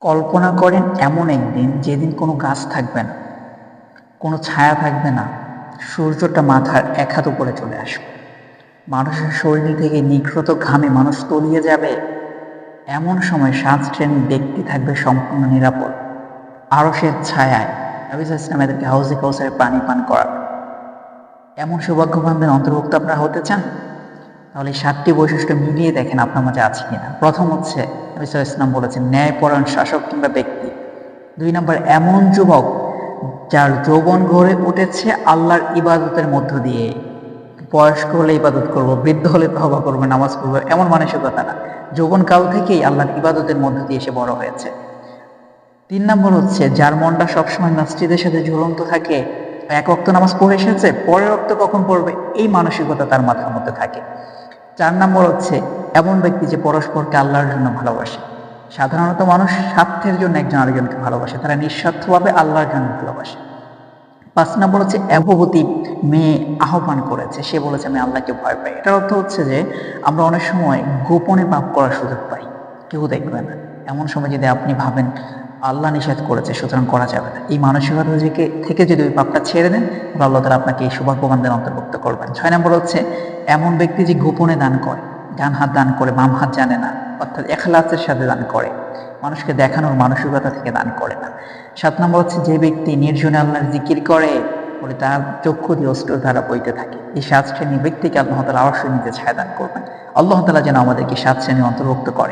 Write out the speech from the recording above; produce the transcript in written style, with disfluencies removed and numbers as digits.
কল্পনা করেন এমন একদিন যেদিন কোনো গাছ থাকবে না, কোনো ছায়া থাকবে না, সূর্যটা মাথার এক হাত উপরে চলে আসবে, মানুষের শরীর থেকে নিগ্রত ঘামে মানুষ তলিয়ে যাবে। এমন সময় 7 শ্রেণীর ব্যক্তি থাকবে সম্পূর্ণ নিরাপদ, আরশের ছায়ায়। নবী সাল্লাল্লাহু আলাইহি ওয়াসাল্লাম এদেরকে হাউজে কাউসারে পানি পান করাবে। এমন সৌভাগ্যবানদের অন্তর্ভুক্ত আপনারা হতে চান? তাহলে এই 7টি বৈশিষ্ট্য মিলিয়ে দেখেন আপনার মাঝে আছে কিনা। প্রথম হচ্ছে, নবী সাল্লাল্লাহু আলাইহি ওয়াসাল্লাম বলেছেন, ন্যায়পরায়ণ শাসক কিংবা ব্যক্তি। 2 নম্বর, এমন যুবক যার যৌবন গড়ে উঠেছে আল্লাহর ইবাদতের মধ্য দিয়ে। বয়স্ক হলে ইবাদত করব, বৃদ্ধ হলে তওবা করবে, নামাজ পড়বে, এমন মানসিকতা না। যৌবনকাল থেকেই আল্লাহর ইবাদতের মধ্য দিয়ে সে বড় হয়েছে। 3 নম্বর হচ্ছে, যার মনটা সবসময় মসজিদের সাথে ঝুলন্ত থাকে। এক ওয়াক্ত নামাজ পড়ে এসেছে, পরের ওয়াক্ত কখন পড়বে এই মানসিকতা তার মাথার মধ্যে থাকে। 4 নম্বর হচ্ছে, এমন ব্যক্তি যে পরস্পরকে আল্লাহর জন্য ভালোবাসে। সাধারণত মানুষ স্বার্থের জন্য একজন আরেকজনকে ভালোবাসে, তারা নিঃস্বার্থভাবে আল্লাহর জন্য ভালোবাসে। 5 নম্বর হচ্ছে, এভবতী মেয়ে আহ্বান করেছে, সে বলেছে আমি আল্লাহকে ভয় পাই। এটার অর্থ হচ্ছে যে আমরা অনেক সময় গোপনে পাপ করার সুযোগ পাই, কেউ দেখবে না। এমন সময় যদি আপনি ভাবেন আল্লাহ নিষেধ করেছে সুতরাং করা যাবে না, এই মানসিকতা থেকে যদি ওই পাপটা ছেড়ে দেন, আল্লাহ তাআলা আপনাকে এই সৌভাগ্যবানদের অন্তর্ভুক্ত করবেন। 6 নম্বর হচ্ছে, এমন ব্যক্তি যে গোপনে দান করে, ডান হাত দান করে বাম হাত জানে না, অর্থাৎ ইখলাসের সাথে দান করে, মানুষকে দেখানোর মানসিকতা থেকে দান করে না। 7 নম্বর হচ্ছে, যে ব্যক্তি নির্জনে আল্লাহর জিকির করে বলে তার চক্ষু দিয়ে অশ্রুর ধারা বইতে থাকে। এই 7 শ্রেণীর ব্যক্তিকে আল্লাহ তাআলা অবশ্যই নিজে ছায়া দান করবেন। আল্লাহ তাআলা যেন আমাদেরকে 7 শ্রেণীর অন্তর্ভুক্ত করে।